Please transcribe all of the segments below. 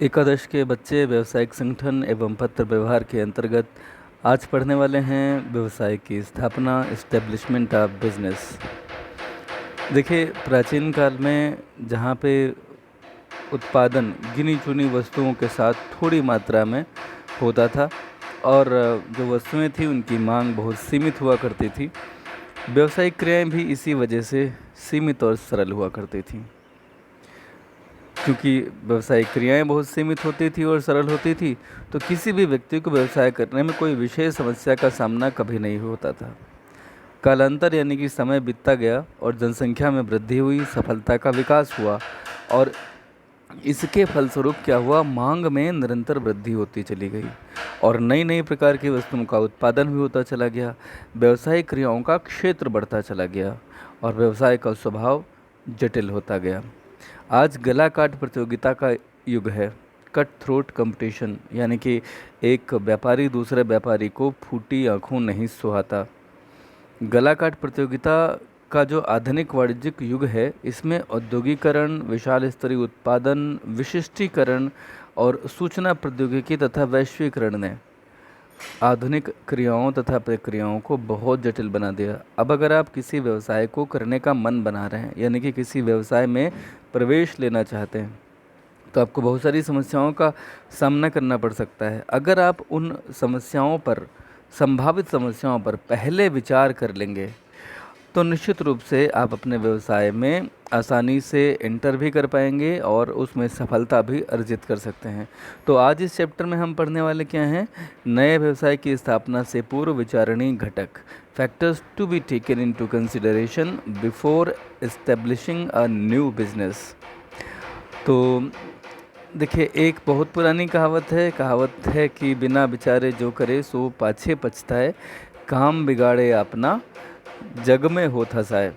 एकादश के बच्चे व्यावसायिक संगठन एवं पत्र व्यवहार के अंतर्गत आज पढ़ने वाले हैं व्यवसाय की स्थापना, एस्टेब्लिशमेंट ऑफ बिजनेस। देखिए, प्राचीन काल में जहाँ पे उत्पादन गिनी चुनी वस्तुओं के साथ थोड़ी मात्रा में होता था और जो वस्तुएं थी उनकी मांग बहुत सीमित हुआ करती थी। व्यावसायिक क्रियाएं भी इसी वजह से सीमित और सरल हुआ करती थी। क्योंकि व्यावसायिक क्रियाएं बहुत सीमित होती थी और सरल होती थी, तो किसी भी व्यक्ति को व्यवसाय करने में कोई विशेष समस्या का सामना कभी नहीं होता था। कालांतर यानी कि समय बीतता गया और जनसंख्या में वृद्धि हुई, सफलता का विकास हुआ और इसके फलस्वरूप क्या हुआ, मांग में निरंतर वृद्धि होती चली गई और नई नई प्रकार की वस्तुओं का उत्पादन भी होता चला गया। व्यावसायिक क्रियाओं का क्षेत्र बढ़ता चला गया और व्यवसाय का स्वभाव जटिल होता गया। आज गला काट प्रतियोगिता का युग है, कट थ्रोट कंपटीशन, यानी कि एक व्यापारी दूसरे व्यापारी को फूटी आंखों नहीं सुहाता। गला काट प्रतियोगिता का जो आधुनिक वाणिज्यिक युग है, इसमें औद्योगिकरण, विशाल स्तरीय उत्पादन, विशिष्टीकरण और सूचना प्रौद्योगिकी तथा वैश्वीकरण ने आधुनिक क्रियाओं तथा प्रक्रियाओं को बहुत जटिल बना दिया। अब अगर आप किसी व्यवसाय को करने का मन बना रहे हैं, यानी कि किसी व्यवसाय में प्रवेश लेना चाहते हैं, तो आपको बहुत सारी समस्याओं का सामना करना पड़ सकता है। अगर आप उन समस्याओं पर, संभावित समस्याओं पर पहले विचार कर लेंगे, तो निश्चित रूप से आप अपने व्यवसाय में आसानी से एंटर भी कर पाएंगे और उसमें सफलता भी अर्जित कर सकते हैं। तो आज इस चैप्टर में हम पढ़ने वाले क्या हैं, नए व्यवसाय की स्थापना से पूर्व विचारणीय घटक, factors to be taken into consideration before establishing a new business. तो देखिए, एक बहुत पुरानी कहावत है कि बिना विचारे जो करे सो पाछे पछताए, काम बिगाड़े अपना जग में हो थसाए।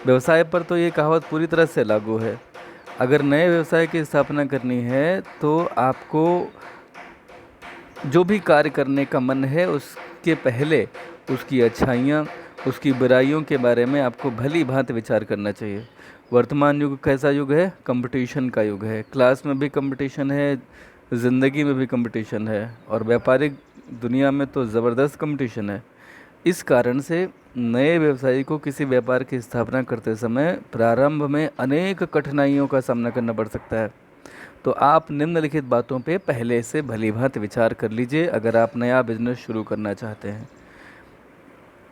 व्यवसाय पर तो ये कहावत पूरी तरह से लागू है। अगर नए व्यवसाय की स्थापना करनी है तो आपको जो भी कार्य करने का मन है उसके पहले उसकी अच्छाइयाँ, उसकी बुराइयों के बारे में आपको भली भांति विचार करना चाहिए। वर्तमान युग कैसा युग है, कंपटीशन का युग है। क्लास में भी कंपटीशन है, ज़िंदगी में भी कंपटीशन है और व्यापारिक दुनिया में तो ज़बरदस्त कंपटीशन है। इस कारण से नए व्यवसायी को किसी व्यापार की स्थापना करते समय प्रारंभ में अनेक कठिनाइयों का सामना करना पड़ सकता है। तो आप निम्नलिखित बातों पे पहले से भलीभांति विचार कर लीजिए अगर आप नया बिजनेस शुरू करना चाहते हैं।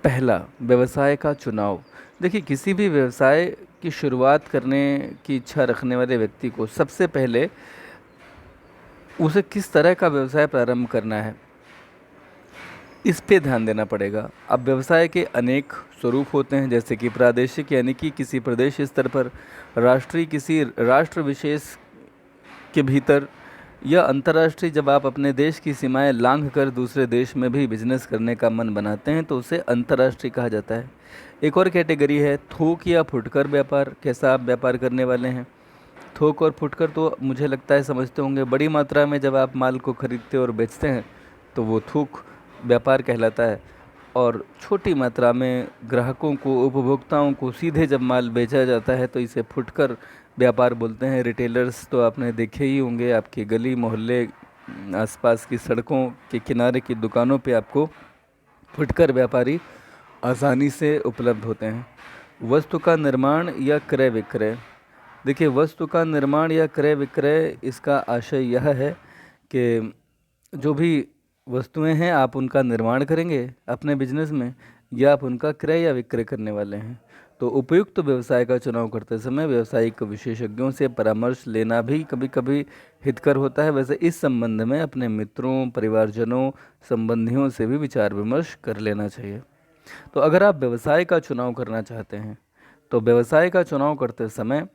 पहला, व्यवसाय का चुनाव। देखिए, किसी भी व्यवसाय की शुरुआत करने की इच्छा रखने वाले व्यक्ति को सबसे पहले उसे किस तरह का व्यवसाय प्रारंभ करना है, इस पे ध्यान देना पड़ेगा। अब व्यवसाय के अनेक स्वरूप होते हैं, जैसे कि प्रादेशिक यानी कि किसी प्रदेश स्तर पर, राष्ट्रीय किसी राष्ट्र विशेष के भीतर, या अंतर्राष्ट्रीय जब आप अपने देश की सीमाएं लांघ कर दूसरे देश में भी बिजनेस करने का मन बनाते हैं तो उसे अंतर्राष्ट्रीय कहा जाता है। एक और कैटेगरी है थोक या फुटकर व्यापार। कैसा आप व्यापार करने वाले हैं? थोक और फुटकर तो मुझे लगता है समझते होंगे। बड़ी मात्रा में जब आप माल को खरीदते और बेचते हैं तो वो थोक व्यापार कहलाता है और छोटी मात्रा में ग्राहकों को, उपभोक्ताओं को सीधे जब माल बेचा जाता है तो इसे फुटकर व्यापार बोलते हैं। रिटेलर्स तो आपने देखे ही होंगे, आपके गली मोहल्ले, आसपास की सड़कों के किनारे की दुकानों पे आपको फुटकर व्यापारी आसानी से उपलब्ध होते हैं। वस्तु का निर्माण या क्रय विक्रय। देखिए, वस्तु का निर्माण या क्रय विक्रय, इसका आशय यह है कि जो भी वस्तुएं हैं आप उनका निर्माण करेंगे अपने बिजनेस में, या आप उनका क्रय या विक्रय करने वाले हैं। तो उपयुक्त व्यवसाय का चुनाव करते समय व्यावसायिक विशेषज्ञों से परामर्श लेना भी कभी कभी हितकर होता है। वैसे इस संबंध में अपने मित्रों, परिवारजनों, संबंधियों से भी विचार विमर्श कर लेना चाहिए। तो अगर आप व्यवसाय का चुनाव करना चाहते हैं तो व्यवसाय का चुनाव करते समय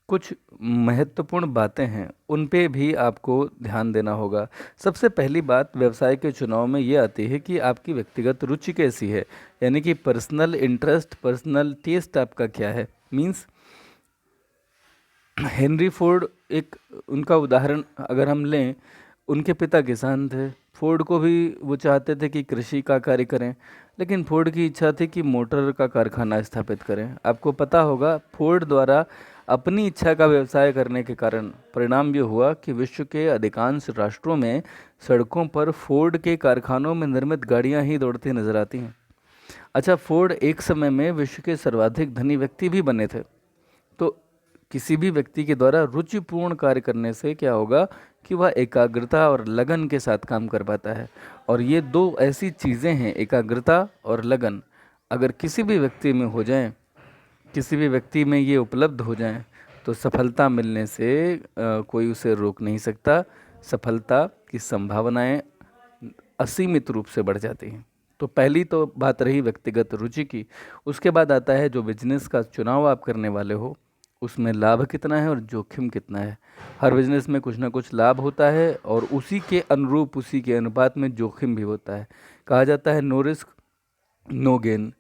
कुछ महत्वपूर्ण बातें हैं, उन पे भी आपको ध्यान देना होगा। सबसे पहली बात व्यवसाय के चुनाव में ये आती है कि आपकी व्यक्तिगत रुचि कैसी है, यानी कि पर्सनल इंटरेस्ट, पर्सनल टेस्ट आपका क्या है। मीन्स हेनरी फोर्ड, एक उनका उदाहरण अगर हम लें, उनके पिता किसान थे। फोर्ड को भी वो चाहते थे कि कृषि का कार्य करें, लेकिन फोर्ड की इच्छा थी कि मोटर का कारखाना स्थापित करें। आपको पता होगा फोर्ड द्वारा अपनी इच्छा का व्यवसाय करने के कारण परिणाम ये हुआ कि विश्व के अधिकांश राष्ट्रों में सड़कों पर फोर्ड के कारखानों में निर्मित गाड़ियां ही दौड़ती नजर आती हैं। अच्छा, फोर्ड एक समय में विश्व के सर्वाधिक धनी व्यक्ति भी बने थे। तो किसी भी व्यक्ति के द्वारा रुचिपूर्ण कार्य करने से क्या होगा कि वह एकाग्रता और लगन के साथ काम कर पाता है। और ये दो ऐसी चीज़ें हैं, एकाग्रता और लगन, अगर किसी भी व्यक्ति में हो जाएं, किसी भी व्यक्ति में ये उपलब्ध हो जाएं, तो सफलता मिलने से कोई उसे रोक नहीं सकता। सफलता की संभावनाएं असीमित रूप से बढ़ जाती हैं। तो पहली तो बात रही व्यक्तिगत रुचि की। उसके बाद आता है जो बिजनेस का चुनाव आप करने वाले हो, उसमें लाभ कितना है और जोखिम कितना है। हर बिजनेस में कुछ ना कुछ लाभ होता है और उसी के अनुरूप, उसी के अनुपात में जोखिम भी होता है। कहा जाता है no risk no gain,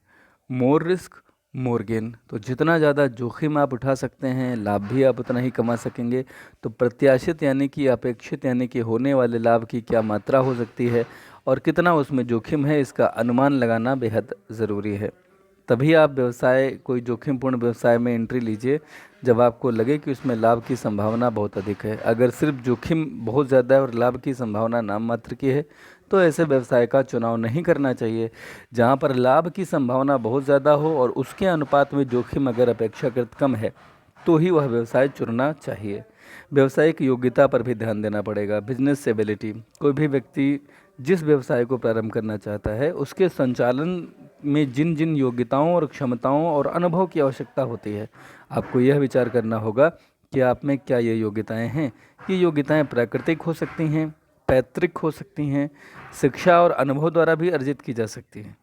more risk more gain. तो जितना ज़्यादा जोखिम आप उठा सकते हैं, लाभ भी आप उतना ही कमा सकेंगे। तो प्रत्याशित यानी कि अपेक्षित यानी कि होने वाले लाभ की क्या मात्रा हो सकती है और कितना उसमें जोखिम है, इसका अनुमान लगाना बेहद ज़रूरी है। तभी आप व्यवसाय, कोई जोखिमपूर्ण व्यवसाय में एंट्री लीजिए जब आपको लगे कि उसमें लाभ की संभावना बहुत अधिक है। अगर सिर्फ जोखिम बहुत ज़्यादा है और लाभ की संभावना नाम मात्र की है, तो ऐसे व्यवसाय का चुनाव नहीं करना चाहिए। जहाँ पर लाभ की संभावना बहुत ज़्यादा हो और उसके अनुपात में जोखिम अगर अपेक्षाकृत कम है, तो ही वह व्यवसाय चुनना चाहिए। व्यवसायिक योग्यता पर भी ध्यान देना पड़ेगा। बिजनेस एबिलिटी, कोई भी व्यक्ति जिस व्यवसाय को प्रारंभ करना चाहता है, उसके संचालन में जिन जिन योग्यताओं और क्षमताओं और अनुभव की आवश्यकता होती है, आपको यह विचार करना होगा कि आप में क्या ये योग्यताएं हैं। ये योग्यताएं प्राकृतिक हो सकती हैं, पैतृक हो सकती हैं, शिक्षा और अनुभव द्वारा भी अर्जित की जा सकती हैं।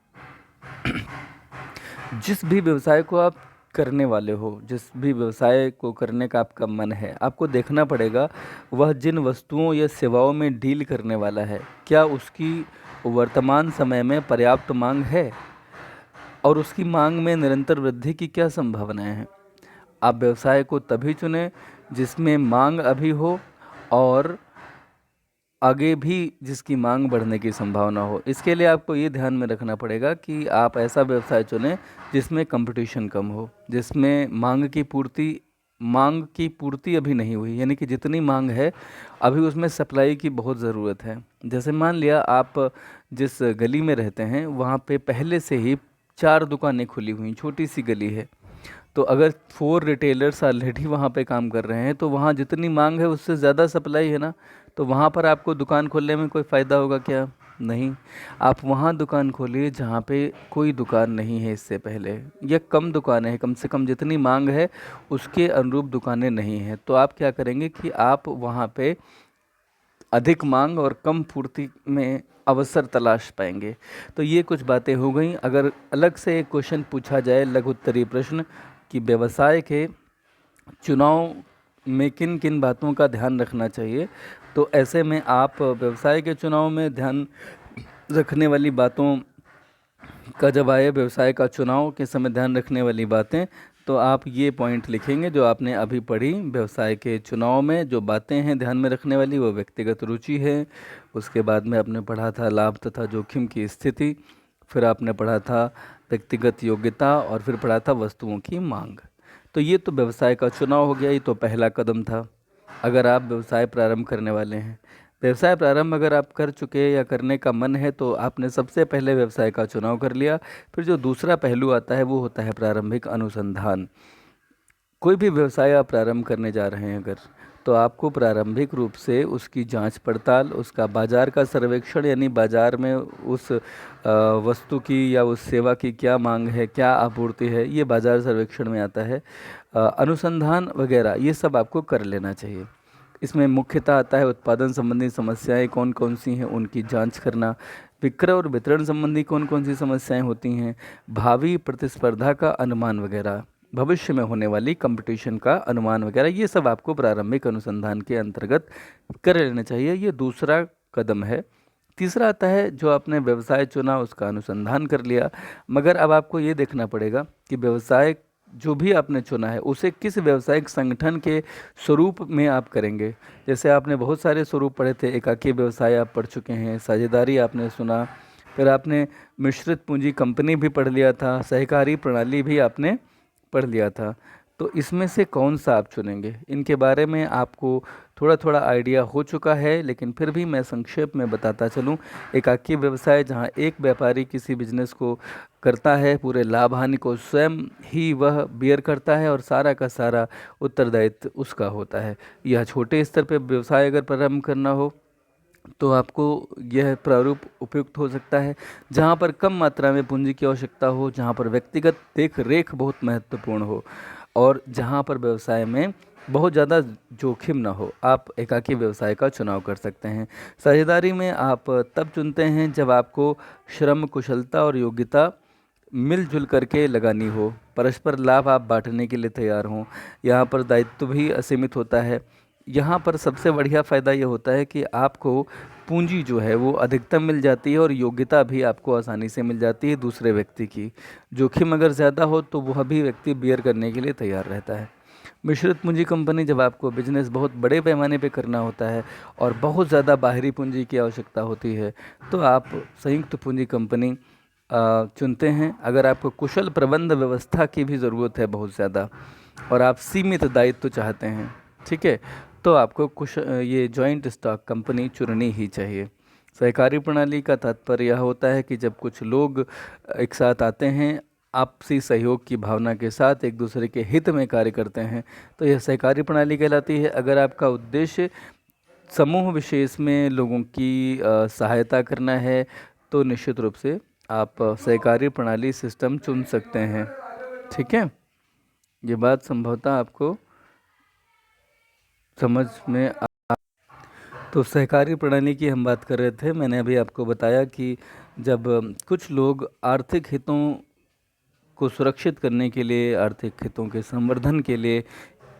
जिस भी व्यवसाय को आप करने वाले हो, जिस भी व्यवसाय को करने का आपका मन है, आपको देखना पड़ेगा वह जिन वस्तुओं या सेवाओं में डील करने वाला है, क्या उसकी वर्तमान समय में पर्याप्त मांग है और उसकी मांग में निरंतर वृद्धि की क्या संभावनाएं हैं। आप व्यवसाय को तभी चुनें जिसमें मांग अभी हो और आगे भी जिसकी मांग बढ़ने की संभावना हो। इसके लिए आपको ये ध्यान में रखना पड़ेगा कि आप ऐसा व्यवसाय चुनें जिसमें कंपटीशन कम हो, जिसमें मांग की पूर्ति अभी नहीं हुई, यानी कि जितनी मांग है अभी उसमें सप्लाई की बहुत ज़रूरत है। जैसे मान लिया आप जिस गली में रहते हैं वहाँ पे पहले से ही 4 दुकानें खुली हुई, छोटी सी गली है, तो अगर 4 रिटेलर्स ऑलरेडी वहाँ पे काम कर रहे हैं तो वहाँ जितनी मांग है उससे ज़्यादा सप्लाई है ना, तो वहाँ पर आपको दुकान खोलने में कोई फ़ायदा होगा क्या? नहीं। आप वहाँ दुकान खोलिए जहाँ पे कोई दुकान नहीं है इससे पहले, या कम दुकानें हैं, कम से कम जितनी मांग है उसके अनुरूप दुकानें नहीं हैं। तो आप क्या करेंगे कि आप वहाँ पे अधिक मांग और कम पूर्ति में अवसर तलाश पाएंगे। तो ये कुछ बातें हो गई। अगर अलग से एक क्वेश्चन पूछा जाए, लघु उत्तरीय प्रश्न, कि व्यवसाय के चुनाव में किन किन बातों का ध्यान रखना चाहिए, तो ऐसे में आप व्यवसाय के चुनाव में ध्यान रखने वाली बातों का जब आए, व्यवसाय का चुनाव के समय ध्यान रखने वाली बातें, तो आप ये पॉइंट लिखेंगे जो आपने अभी पढ़ी। व्यवसाय के चुनाव में जो बातें हैं ध्यान में रखने वाली, वो व्यक्तिगत रुचि है। उसके बाद में आपने पढ़ा था लाभ तथा जोखिम की स्थिति, फिर आपने पढ़ा था व्यक्तिगत योग्यता और फिर पढ़ा था वस्तुओं की मांग। तो ये तो व्यवसाय का चुनाव हो गया, ये तो पहला कदम था। अगर आप व्यवसाय प्रारंभ करने वाले हैं, व्यवसाय प्रारंभ अगर आप कर चुके या करने का मन है, तो आपने सबसे पहले व्यवसाय का चुनाव कर लिया। फिर जो दूसरा पहलू आता है वो होता है प्रारंभिक अनुसंधान। कोई भी व्यवसाय आप प्रारंभ करने जा रहे हैं अगर, तो आपको प्रारंभिक रूप से उसकी जांच पड़ताल, उसका बाज़ार का सर्वेक्षण, यानी बाज़ार में उस वस्तु की या उस सेवा की क्या मांग है, क्या आपूर्ति है, ये बाज़ार सर्वेक्षण में आता है। अनुसंधान वगैरह ये सब आपको कर लेना चाहिए। इसमें मुख्यतः आता है उत्पादन संबंधी समस्याएं कौन कौन सी हैं उनकी जांच करना, विक्रय और वितरण संबंधी कौन कौन सी समस्याएं होती हैं, भावी प्रतिस्पर्धा का अनुमान वगैरह, भविष्य में होने वाली कंपटीशन का अनुमान वगैरह, ये सब आपको प्रारंभिक अनुसंधान के अंतर्गत कर लेना चाहिए। ये दूसरा कदम है। तीसरा आता है जो आपने व्यवसाय चुना, उसका अनुसंधान कर लिया, मगर अब आपको ये देखना पड़ेगा कि व्यवसाय जो भी आपने चुना है उसे किस व्यावसायिक संगठन के स्वरूप में आप करेंगे। जैसे आपने बहुत सारे स्वरूप पढ़े थे, एकाकी व्यवसाय आप पढ़ चुके हैं, साझेदारी आपने सुना, फिर आपने मिश्रित पूंजी कंपनी भी पढ़ लिया था, सहकारी प्रणाली भी आपने पढ़ लिया था। तो इसमें से कौन सा आप चुनेंगे? इनके बारे में आपको थोड़ा थोड़ा आइडिया हो चुका है, लेकिन फिर भी मैं संक्षेप में बताता चलूं। एकाकी व्यवसाय, जहां एक व्यापारी किसी बिजनेस को करता है, पूरे लाभ हानि को स्वयं ही वह बियर करता है और सारा का सारा उत्तरदायित्व उसका होता है। यह छोटे स्तर पर व्यवसाय अगर प्रारंभ करना हो तो आपको यह प्रारूप उपयुक्त हो सकता है। जहाँ पर कम मात्रा में पूंजी की आवश्यकता हो, जहाँ पर व्यक्तिगत देख रेख बहुत महत्वपूर्ण हो और जहाँ पर व्यवसाय में बहुत ज़्यादा जोखिम ना हो, आप एकाकी व्यवसाय का चुनाव कर सकते हैं। साझेदारी में आप तब चुनते हैं जब आपको श्रम, कुशलता और योग्यता मिलजुल करके लगानी हो, परस्पर लाभ आप बांटने के लिए तैयार हों। यहाँ पर दायित्व भी असीमित होता है। यहाँ पर सबसे बढ़िया फ़ायदा ये होता है कि आपको पूंजी जो है वो अधिकतम मिल जाती है और योग्यता भी आपको आसानी से मिल जाती है दूसरे व्यक्ति की। जोखिम अगर ज़्यादा हो तो वह भी व्यक्ति बियर करने के लिए तैयार रहता है। मिश्रित पूंजी कंपनी, जब आपको बिजनेस बहुत बड़े पैमाने पे करना होता है और बहुत ज़्यादा बाहरी पूंजी की आवश्यकता होती है, तो आप संयुक्त पूंजी कंपनी चुनते हैं। अगर आपको कुशल प्रबंध व्यवस्था की भी ज़रूरत है बहुत ज़्यादा और आप सीमित दायित्व चाहते हैं, ठीक है, तो आपको ये जॉइंट स्टॉक कंपनी चुननी ही चाहिए। सहकारी प्रणाली का तात्पर्य यह होता है कि जब कुछ लोग एक साथ आते हैं, आपसी सहयोग की भावना के साथ एक दूसरे के हित में कार्य करते हैं, तो यह सहकारी प्रणाली कहलाती है। अगर आपका उद्देश्य समूह विशेष में लोगों की सहायता करना है, तो निश्चित रूप से आप सहकारी प्रणाली सिस्टम चुन सकते हैं, ठीक है। ये बात संभवतः आपको समझ में तो सहकारी प्रणाली की हम बात कर रहे थे। मैंने अभी आपको बताया कि जब कुछ लोग आर्थिक हितों को सुरक्षित करने के लिए, आर्थिक हितों के संवर्धन के लिए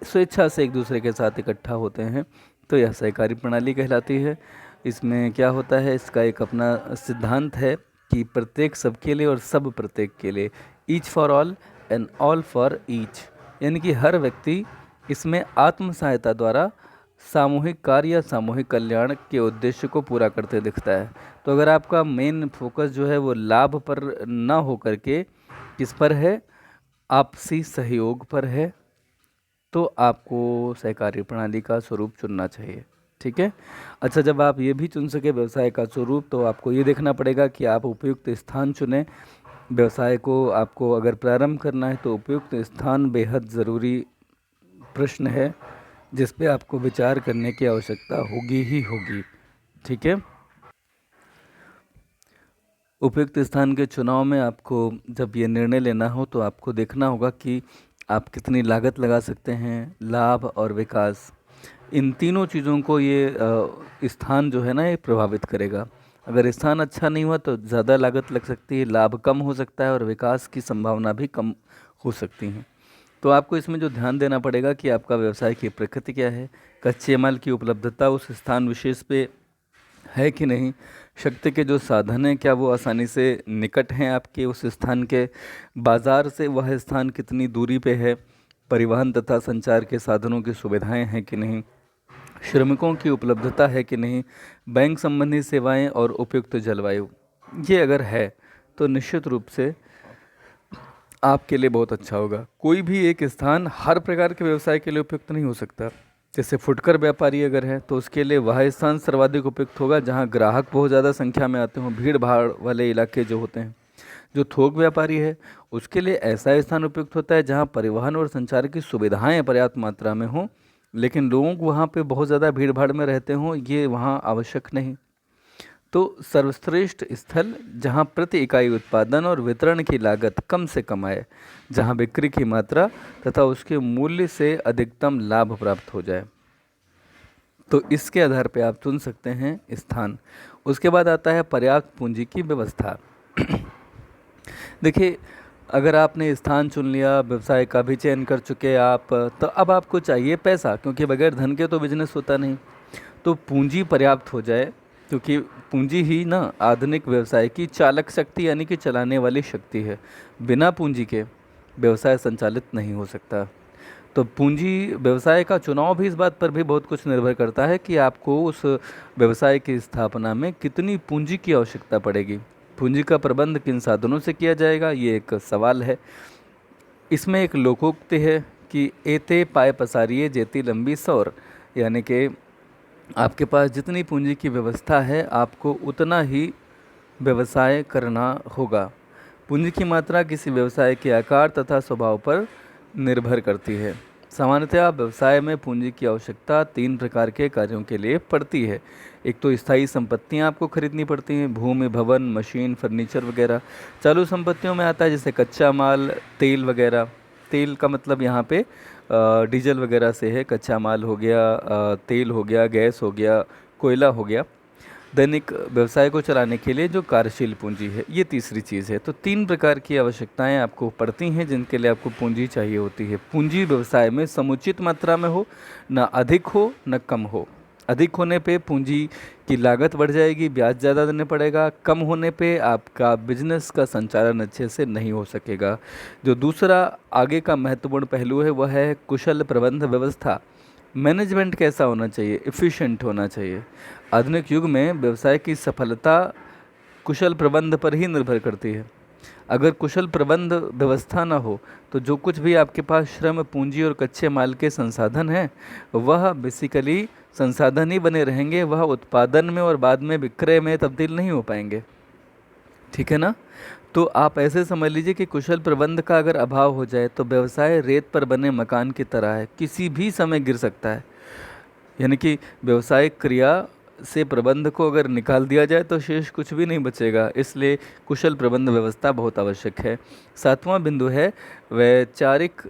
स्वेच्छा से एक दूसरे के साथ इकट्ठा होते हैं, तो यह सहकारी प्रणाली कहलाती है। इसमें क्या होता है, इसका एक अपना सिद्धांत है कि प्रत्येक सबके लिए और सब प्रत्येक के लिए, each for all and all for each, यानी कि हर व्यक्ति इसमें आत्म सहायता द्वारा सामूहिक कार्य या सामूहिक कल्याण के उद्देश्य को पूरा करते दिखता है। तो अगर आपका मेन फोकस जो है वो लाभ पर ना हो करके किस पर है, आपसी सहयोग पर है, तो आपको सहकारी प्रणाली का स्वरूप चुनना चाहिए, ठीक है। अच्छा, जब आप ये भी चुन सके व्यवसाय का स्वरूप, तो आपको ये देखना पड़ेगा कि आप उपयुक्त स्थान चुनें। व्यवसाय को आपको अगर प्रारंभ करना है तो उपयुक्त स्थान बेहद ज़रूरी प्रश्न है, जिस पे आपको विचार करने की आवश्यकता होगी ही होगी, ठीक है। उपयुक्त स्थान के चुनाव में आपको जब ये निर्णय लेना हो तो आपको देखना होगा कि आप कितनी लागत लगा सकते हैं, लाभ और विकास, इन तीनों चीज़ों को ये स्थान जो है ना ये प्रभावित करेगा। अगर स्थान अच्छा नहीं हुआ तो ज़्यादा लागत लग सकती है, लाभ कम हो सकता है और विकास की संभावना भी कम हो सकती है। तो आपको इसमें जो ध्यान देना पड़ेगा कि आपका व्यवसाय की प्रकृति क्या है, कच्चे माल की उपलब्धता उस स्थान विशेष पे है कि नहीं, शक्ति के जो साधन हैं क्या वो आसानी से निकट हैं आपके उस स्थान के, बाज़ार से वह स्थान कितनी दूरी पे है, परिवहन तथा संचार के साधनों की सुविधाएं हैं कि नहीं, श्रमिकों की उपलब्धता है कि नहीं, बैंक संबंधी सेवाएं और उपयुक्त जलवायु, ये अगर है तो निश्चित रूप से आपके लिए बहुत अच्छा होगा। कोई भी एक स्थान हर प्रकार के व्यवसाय के लिए उपयुक्त नहीं हो सकता। जैसे फुटकर व्यापारी अगर है तो उसके लिए वह स्थान सर्वाधिक उपयुक्त होगा जहां ग्राहक बहुत ज़्यादा संख्या में आते हों, भीड़ भाड़ वाले इलाके जो होते हैं। जो थोक व्यापारी है उसके लिए ऐसा स्थान उपयुक्त होता है जहां परिवहन और संचार की सुविधाएं पर्याप्त मात्रा में हों, लेकिन लोग वहाँ पे बहुत ज़्यादा भीड़ भाड़ में रहते हों, ये वहाँ आवश्यक नहीं। तो सर्वश्रेष्ठ स्थल जहाँ प्रति इकाई उत्पादन और वितरण की लागत कम से कम आए, जहाँ बिक्री की मात्रा तथा उसके मूल्य से अधिकतम लाभ प्राप्त हो जाए, तो इसके आधार पर आप चुन सकते हैं स्थान। उसके बाद आता है पर्याप्त पूंजी की व्यवस्था। देखिए, अगर आपने स्थान चुन लिया, व्यवसाय का भी चयन कर चुके आप, तो अब आपको चाहिए पैसा, क्योंकि बगैर धन के तो बिजनेस होता नहीं। तो पूंजी पर्याप्त हो जाए, क्योंकि पूंजी ही ना आधुनिक व्यवसाय की चालक शक्ति यानी कि चलाने वाली शक्ति है। बिना पूंजी के व्यवसाय संचालित नहीं हो सकता। तो पूंजी व्यवसाय का चुनाव भी इस बात पर भी बहुत कुछ निर्भर करता है कि आपको उस व्यवसाय की स्थापना में कितनी पूंजी की आवश्यकता पड़ेगी। पूंजी का प्रबंध किन साधनों से किया जाएगा, ये एक सवाल है। इसमें एक लोकोक्ति है कि एते पाए पसारिए जेती लंबी सौर, यानी कि आपके पास जितनी पूंजी की व्यवस्था है आपको उतना ही व्यवसाय करना होगा। पूंजी की मात्रा किसी व्यवसाय के आकार तथा स्वभाव पर निर्भर करती है। सामान्यतः व्यवसाय में पूंजी की आवश्यकता 3 प्रकार के कार्यों के लिए पड़ती है। एक तो स्थायी संपत्तियां आपको खरीदनी पड़ती हैं, भूमि, भवन, मशीन, फर्नीचर वगैरह। चालू संपत्तियों में आता है जैसे कच्चा माल, तेल वगैरह। तेल का मतलब यहाँ पे डीजल वगैरह से है। कच्चा माल हो गया, तेल हो गया, गैस हो गया, कोयला हो गया। दैनिक व्यवसाय को चलाने के लिए जो कार्यशील पूंजी है, ये तीसरी चीज़ है। तो 3 प्रकार की आवश्यकताएं आपको पड़ती हैं जिनके लिए आपको पूंजी चाहिए होती है। पूंजी व्यवसाय में समुचित मात्रा में हो, ना अधिक हो न कम हो। अधिक होने पे पूंजी की लागत बढ़ जाएगी, ब्याज ज़्यादा देना पड़ेगा। कम होने पे आपका बिजनेस का संचालन अच्छे से नहीं हो सकेगा। जो दूसरा आगे का महत्वपूर्ण पहलू है वह है कुशल प्रबंध व्यवस्था। मैनेजमेंट कैसा होना चाहिए? एफिशिएंट होना चाहिए। आधुनिक युग में व्यवसाय की सफलता कुशल प्रबंध पर ही निर्भर करती है। अगर कुशल प्रबंध व्यवस्था ना हो तो जो कुछ भी आपके पास श्रम, पूंजी और कच्चे माल के संसाधन हैं वह बेसिकली संसाधन ही बने रहेंगे, वह उत्पादन में और बाद में विक्रय में तब्दील नहीं हो पाएंगे। ठीक है ना? तो आप ऐसे समझ लीजिए कि कुशल प्रबंध का अगर अभाव हो जाए तो व्यवसाय रेत पर बने मकान की तरह है, किसी भी समय गिर सकता है। यानी कि व्यवसायिक क्रिया से प्रबंध को अगर निकाल दिया जाए तो शेष कुछ भी नहीं बचेगा। इसलिए कुशल प्रबंध व्यवस्था बहुत आवश्यक है। 7वां बिंदु है वैचारिक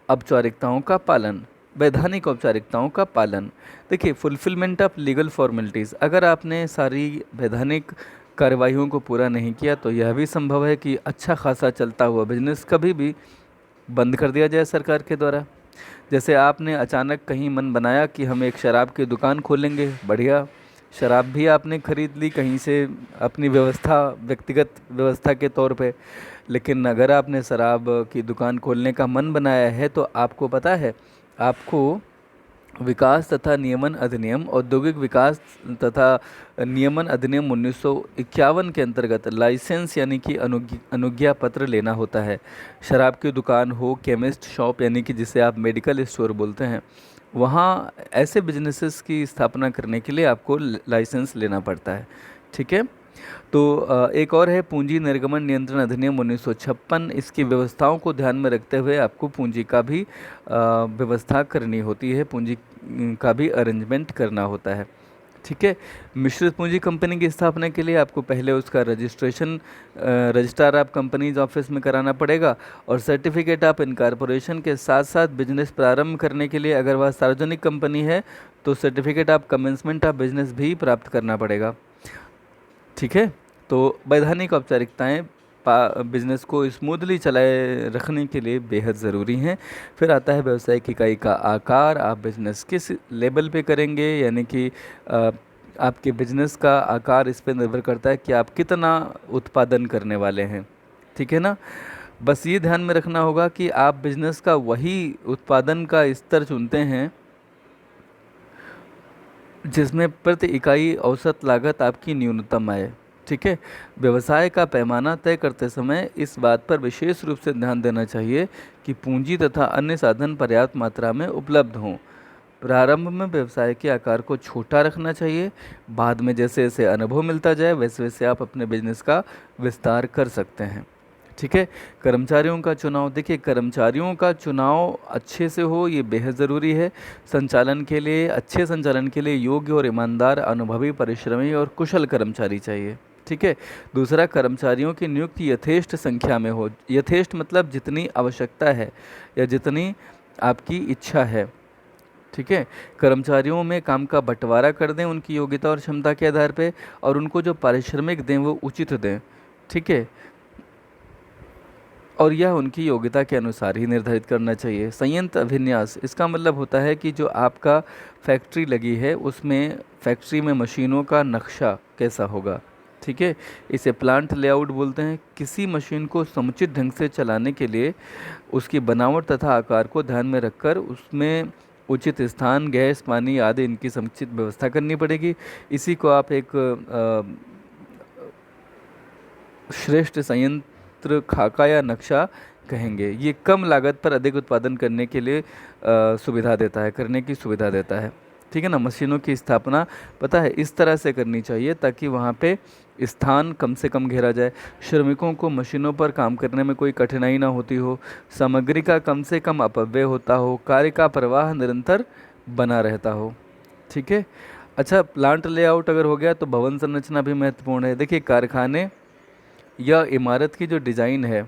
औपचारिकताओं का पालन। वैधानिक औपचारिकताओं का पालन। देखिए, फुलफिलमेंट ऑफ लीगल फॉर्मेलिटीज़। अगर आपने सारी वैधानिक कार्यवाहियों को पूरा नहीं किया तो यह भी संभव है कि अच्छा खासा चलता हुआ बिजनेस कभी भी बंद कर दिया जाए सरकार के द्वारा। जैसे आपने अचानक कहीं मन बनाया कि हम एक शराब की दुकान खोलेंगे, बढ़िया, शराब भी आपने खरीद ली कहीं से अपनी व्यवस्था, व्यक्तिगत व्यवस्था के तौर पे। लेकिन अगर आपने शराब की दुकान खोलने का मन बनाया है तो आपको पता है, आपको विकास तथा नियमन अधिनियम, औद्योगिक विकास तथा नियमन अधिनियम 1951 के अंतर्गत लाइसेंस यानी कि अनुज्ञा पत्र लेना होता है। शराब की दुकान हो, केमिस्ट शॉप यानी कि जिसे आप मेडिकल स्टोर बोलते हैं, वहाँ ऐसे बिजनेसेस की स्थापना करने के लिए आपको लाइसेंस लेना पड़ता है। ठीक है? तो एक और है पूंजी निर्गमन नियंत्रण अधिनियम 1956। इसकी व्यवस्थाओं को ध्यान में रखते हुए आपको पूंजी का भी व्यवस्था करनी होती है, पूंजी का भी अरेंजमेंट करना होता है। ठीक है? मिश्रित पूंजी कंपनी की स्थापना के लिए आपको पहले उसका registration registrar of companies office में कराना पड़ेगा, और सर्टिफिकेट ऑफ इनकॉर्पोरेशन के साथ साथ बिजनेस प्रारंभ करने के लिए अगर वह सार्वजनिक कंपनी है तो certificate of commencement of business भी प्राप्त करना पड़ेगा। ठीक है? तो वैधानिक औपचारिकताएं बिजनेस को स्मूथली चलाए रखने के लिए बेहद ज़रूरी हैं। फिर आता है व्यावसायिक इकाई का आकार। आप बिजनेस किस लेवल पे करेंगे, यानी कि आपके बिजनेस का आकार इस पे निर्भर करता है कि आप कितना उत्पादन करने वाले हैं। ठीक है ना? बस ये ध्यान में रखना होगा कि आप बिजनेस का वही उत्पादन का स्तर चुनते हैं जिसमें प्रति इकाई औसत लागत आपकी न्यूनतम आए। ठीक है? व्यवसाय का पैमाना तय करते समय इस बात पर विशेष रूप से ध्यान देना चाहिए कि पूंजी तथा अन्य साधन पर्याप्त मात्रा में उपलब्ध हों। प्रारंभ में व्यवसाय के आकार को छोटा रखना चाहिए, बाद में जैसे जैसे अनुभव मिलता जाए वैसे वैसे आप अपने बिजनेस का विस्तार कर सकते हैं। ठीक है? कर्मचारियों का चुनाव। देखिए, कर्मचारियों का चुनाव अच्छे से हो, ये बेहद ज़रूरी है। संचालन के लिए, अच्छे संचालन के लिए योग्य और ईमानदार, अनुभवी, परिश्रमी और कुशल कर्मचारी चाहिए। ठीक है? दूसरा, कर्मचारियों की नियुक्ति यथेष्ट संख्या में हो। यथेष्ट मतलब जितनी आवश्यकता है या जितनी आपकी इच्छा है। ठीक है? कर्मचारियों में काम का बंटवारा कर दें उनकी योग्यता और क्षमता के आधार पे, और उनको जो पारिश्रमिक दें वो उचित दें। ठीक है? और यह उनकी योग्यता के अनुसार ही निर्धारित करना चाहिए। संयंत्र अभिन्यास, इसका मतलब होता है कि जो आपका फैक्ट्री लगी है उसमें फैक्ट्री में मशीनों का नक्शा कैसा होगा। ठीक है? इसे प्लांट लेआउट बोलते हैं। किसी मशीन को समुचित ढंग से चलाने के लिए उसकी बनावट तथा आकार को ध्यान में रखकर उसमें उचित स्थान, गैस, पानी आदि इनकी समुचित व्यवस्था करनी पड़ेगी। इसी को आप एक श्रेष्ठ संयंत्र खाका या नक्शा कहेंगे। ये कम लागत पर अधिक उत्पादन करने के लिए सुविधा देता है, करने की सुविधा देता है। ठीक है ना। मशीनों की स्थापना पता है इस तरह से करनी चाहिए ताकि वहाँ पे स्थान कम से कम घेरा जाए, श्रमिकों को मशीनों पर काम करने में कोई कठिनाई ना होती हो, सामग्री का कम से कम अपव्यय होता हो, कार्य का प्रवाह निरंतर बना रहता हो। ठीक है। अच्छा, प्लांट लेआउट अगर हो गया तो भवन संरचना भी महत्वपूर्ण है। देखिए, कारखाने या इमारत की जो डिज़ाइन है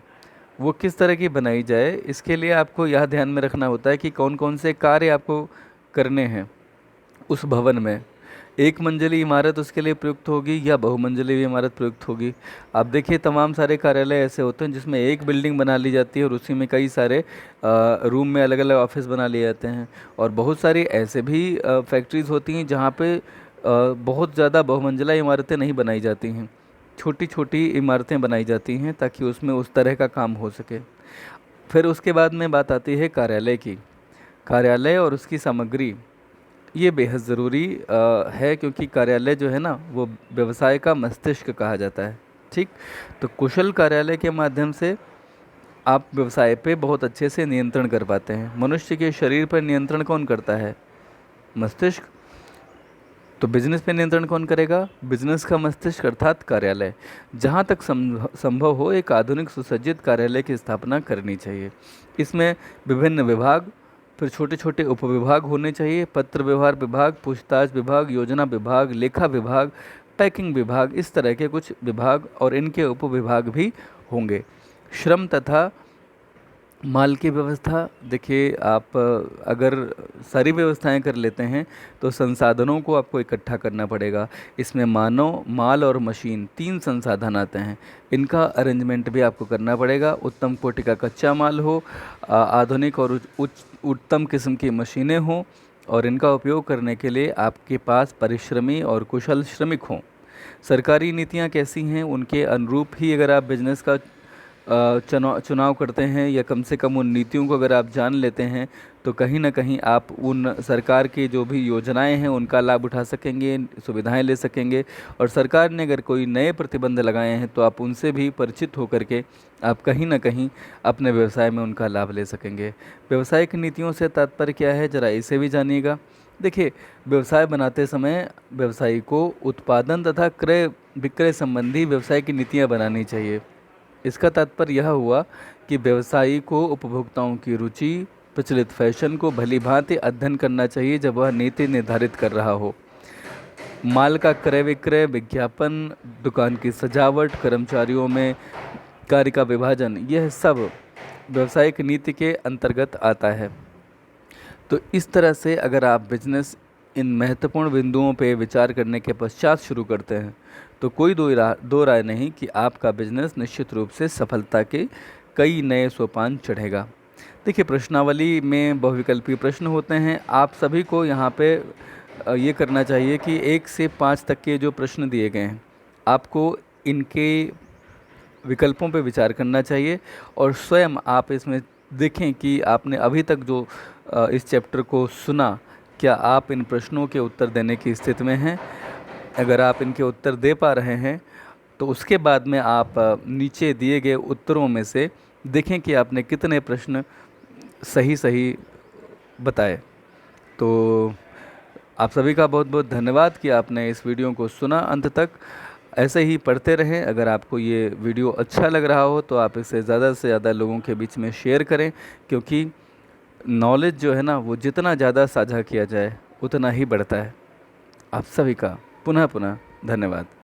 वो किस तरह की बनाई जाए, इसके लिए आपको यह ध्यान में रखना होता है कि कौन कौन से कार्य आपको करने हैं उस भवन में। एक मंजिली इमारत उसके लिए प्रयुक्त होगी या बहुमंजिली इमारत प्रयुक्त होगी। आप देखिए, तमाम सारे कार्यालय ऐसे होते हैं जिसमें एक बिल्डिंग बना ली जाती है और उसी में कई सारे रूम में अलग अलग ऑफिस बना लिए जाते हैं। और बहुत सारी ऐसे भी फैक्ट्रीज़ होती हैं जहाँ पे बहुत ज़्यादा बहुमंजिला इमारतें नहीं बनाई जाती हैं, छोटी छोटी इमारतें बनाई जाती हैं ताकि उसमें उस तरह का काम हो सके। फिर उसके बाद में बात आती है कार्यालय की। कार्यालय और उसकी सामग्री ये बेहद ज़रूरी है, क्योंकि कार्यालय जो है ना वो व्यवसाय का मस्तिष्क कहा जाता है। ठीक। तो कुशल कार्यालय के माध्यम से आप व्यवसाय पे बहुत अच्छे से नियंत्रण कर पाते हैं। मनुष्य के शरीर पर नियंत्रण कौन करता है? मस्तिष्क। तो बिजनेस पे नियंत्रण कौन करेगा? बिजनेस का मस्तिष्क अर्थात कार्यालय। जहाँ तक संभव हो एक आधुनिक सुसज्जित कार्यालय की स्थापना करनी चाहिए। इसमें विभिन्न विभाग, फिर छोटे छोटे उपविभाग होने चाहिए। पत्र व्यवहार विभाग, पूछताछ विभाग, योजना विभाग, लेखा विभाग, पैकिंग विभाग, इस तरह के कुछ विभाग और इनके उपविभाग भी होंगे। श्रम तथा माल की व्यवस्था। देखिए, आप अगर सारी व्यवस्थाएं कर लेते हैं तो संसाधनों को आपको इकट्ठा करना पड़ेगा। इसमें मानव, माल और मशीन, तीन संसाधन आते हैं। इनका अरेंजमेंट भी आपको करना पड़ेगा। उत्तम कोटि का कच्चा माल हो, आधुनिक और उत्तम किस्म की मशीनें हों और इनका उपयोग करने के लिए आपके पास परिश्रमी और कुशल श्रमिक हों। सरकारी नीतियाँ कैसी हैं उनके अनुरूप ही अगर आप बिजनेस का चुनाव करते हैं या कम से कम उन नीतियों को अगर आप जान लेते हैं तो कहीं ना कहीं आप उन सरकार की जो भी योजनाएं हैं उनका लाभ उठा सकेंगे, सुविधाएं ले सकेंगे। और सरकार ने अगर कोई नए प्रतिबंध लगाए हैं तो आप उनसे भी परिचित होकर के आप कहीं ना कहीं अपने व्यवसाय में उनका लाभ ले सकेंगे। व्यवसायिक नीतियों से तात्पर्य क्या है, ज़रा इसे भी जानिएगा। देखिए, व्यवसाय बनाते समय व्यवसायी को उत्पादन तथा क्रय विक्रय संबंधी व्यवसाय की नीतियाँ बनानी चाहिए। इसका तात्पर्य यह हुआ कि व्यवसायी को उपभोक्ताओं की रुचि, प्रचलित फैशन को भली भांति अध्ययन करना चाहिए जब वह नीति निर्धारित कर रहा हो। माल का क्रय विक्रय, विज्ञापन, दुकान की सजावट, कर्मचारियों में कार्य का विभाजन, यह सब व्यवसायिक नीति के अंतर्गत आता है। तो इस तरह से अगर आप बिजनेस इन महत्वपूर्ण बिंदुओं पर विचार करने के पश्चात शुरू करते हैं तो कोई दो राय नहीं कि आपका बिजनेस निश्चित रूप से सफलता के कई नए सोपान चढ़ेगा। देखिए, प्रश्नावली में बहुविकल्पीय प्रश्न होते हैं। आप सभी को यहाँ पे ये करना चाहिए कि 1 से 5 तक के जो प्रश्न दिए गए हैं आपको इनके विकल्पों पे विचार करना चाहिए और स्वयं आप इसमें देखें कि आपने अभी तक जो इस चैप्टर को सुना, क्या आप इन प्रश्नों के उत्तर देने की स्थिति में हैं। अगर आप इनके उत्तर दे पा रहे हैं तो उसके बाद में आप नीचे दिए गए उत्तरों में से देखें कि आपने कितने प्रश्न सही बताए। तो आप सभी का बहुत बहुत धन्यवाद कि आपने इस वीडियो को सुना अंत तक। ऐसे ही पढ़ते रहें। अगर आपको ये वीडियो अच्छा लग रहा हो तो आप इसे ज़्यादा से ज़्यादा लोगों के बीच में शेयर करें, क्योंकि नॉलेज जो है ना वो जितना ज़्यादा साझा किया जाए उतना ही बढ़ता है। आप सभी का पुनः धन्यवाद।